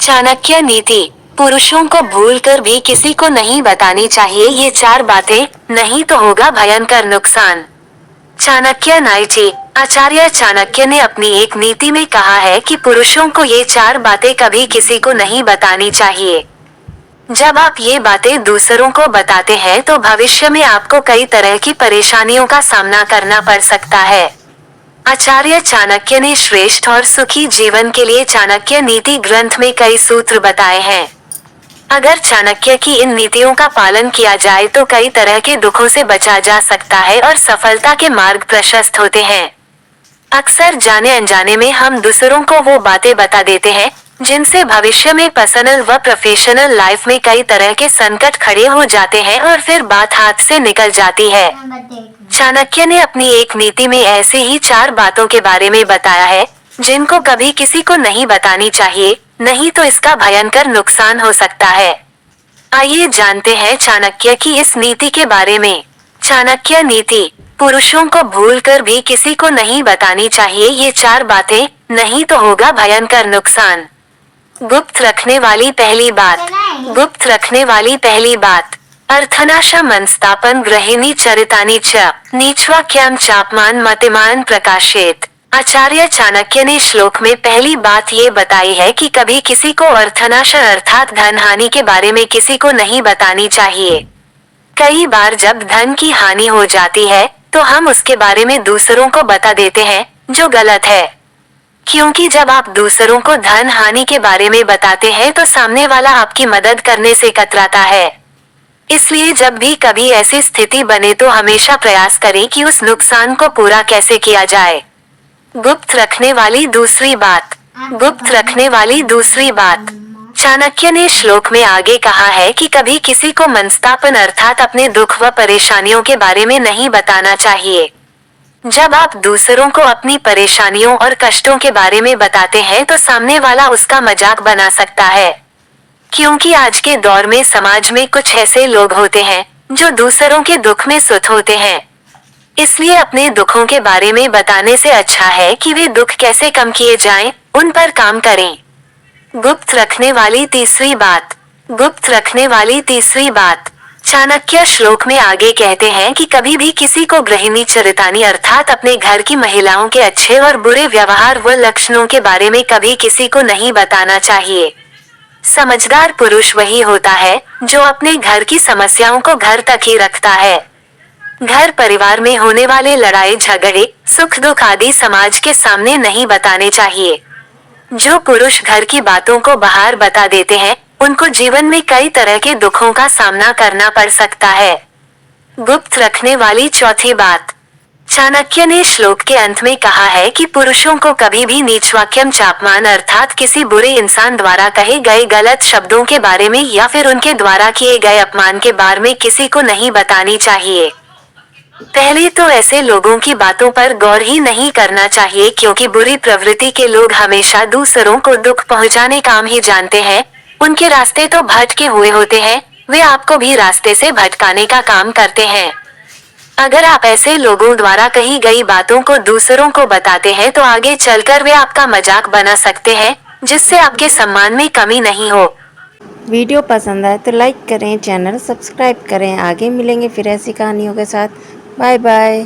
चाणक्य नीति। पुरुषों को भूलकर भी किसी को नहीं बतानी चाहिए ये 4 बातें, नहीं तो होगा भयंकर नुकसान। चाणक्य नीति। आचार्य चाणक्य ने अपनी एक नीति में कहा है कि पुरुषों को ये 4 बातें कभी किसी को नहीं बतानी चाहिए। जब आप ये बातें दूसरों को बताते हैं तो भविष्य में आपको कई तरह की परेशानियों का सामना करना पड़ सकता है। आचार्य चाणक्य ने श्रेष्ठ और सुखी जीवन के लिए चाणक्य नीति ग्रंथ में कई सूत्र बताए हैं। अगर चाणक्य की इन नीतियों का पालन किया जाए तो कई तरह के दुखों से बचा जा सकता है और सफलता के मार्ग प्रशस्त होते हैं। अक्सर जाने अनजाने में हम दूसरों को वो बातें बता देते हैं जिनसे भविष्य में पर्सनल व प्रोफेशनल लाइफ में कई तरह के संकट खड़े हो जाते हैं और फिर बात हाथ से निकल जाती है। चाणक्य ने अपनी एक नीति में ऐसे ही 4 बातों के बारे में बताया है जिनको कभी किसी को नहीं बतानी चाहिए, नहीं तो इसका भयंकर नुकसान हो सकता है। आइए जानते हैं चाणक्य की इस नीति के बारे में। चाणक्य नीति। पुरुषों को भूलकर भी किसी को नहीं बतानी चाहिए ये 4 बातें, नहीं तो होगा भयंकर नुकसान। गुप्त रखने वाली पहली बात। गुप्त रखने वाली पहली बात। अर्थनाशा मनस्तापन गृहिणी चरितानि च नीचवाक्यम चापमान मतिमान प्रकाशित। आचार्य चाणक्य ने श्लोक में पहली बात ये बताई है कि कभी किसी को अर्थनाश अर्थात धन हानि के बारे में किसी को नहीं बतानी चाहिए। कई बार जब धन की हानि हो जाती है तो हम उसके बारे में दूसरों को बता देते हैं, जो गलत है। क्योंकि जब आप दूसरों को धन हानि के बारे में बताते हैं तो सामने वाला आपकी मदद करने से कतराता है। इसलिए जब भी कभी ऐसी स्थिति बने तो हमेशा प्रयास करें कि उस नुकसान को पूरा कैसे किया जाए। गुप्त रखने वाली दूसरी बात। गुप्त रखने वाली दूसरी बात। चाणक्य ने श्लोक में आगे कहा है कि कभी किसी को मनस्तापन अर्थात अपने दुख व परेशानियों के बारे में नहीं बताना चाहिए। जब आप दूसरों को अपनी परेशानियों और कष्टों के बारे में बताते हैं तो सामने वाला उसका मजाक बना सकता है। क्योंकि आज के दौर में समाज में कुछ ऐसे लोग होते हैं जो दूसरों के दुख में सुत होते हैं। इसलिए अपने दुखों के बारे में बताने से अच्छा है कि वे दुख कैसे कम किए जाएं, उन पर काम करें। गुप्त रखने वाली तीसरी बात। गुप्त रखने वाली तीसरी बात। चाणक्य श्लोक में आगे कहते हैं कि कभी भी किसी को गृहिणी चरितानि अर्थात अपने घर की महिलाओं के अच्छे और बुरे व्यवहार व लक्षणों के बारे में कभी किसी को नहीं बताना चाहिए। समझदार पुरुष वही होता है जो अपने घर की समस्याओं को घर तक ही रखता है। घर परिवार में होने वाले लड़ाई झगड़े, सुख दुख आदि समाज के सामने नहीं बताने चाहिए। जो पुरुष घर की बातों को बाहर बता देते हैं उनको जीवन में कई तरह के दुखों का सामना करना पड़ सकता है। गुप्त रखने वाली चौथी बात। चाणक्य ने श्लोक के अंत में कहा है कि पुरुषों को कभी भी नीचवाक्यम चापमान अर्थात किसी बुरे इंसान द्वारा कहे गए गलत शब्दों के बारे में या फिर उनके द्वारा किए गए अपमान के बारे में किसी को नहीं बतानी चाहिए। पहले तो ऐसे लोगों की बातों पर गौर ही नहीं करना चाहिए क्योंकि बुरी प्रवृत्ति के लोग हमेशा दूसरों को दुख पहुंचाने काम ही जानते हैं। उनके रास्ते तो भटके हुए होते हैं, वे आपको भी रास्ते से भटकाने का काम करते हैं। अगर आप ऐसे लोगों द्वारा कही गई बातों को दूसरों को बताते हैं तो आगे चलकर वे आपका मजाक बना सकते हैं, जिससे आपके सम्मान में कमी नहीं हो। वीडियो पसंद आए तो लाइक करें, चैनल सब्सक्राइब करें। आगे मिलेंगे फिर ऐसी कहानियों के साथ। Bye bye.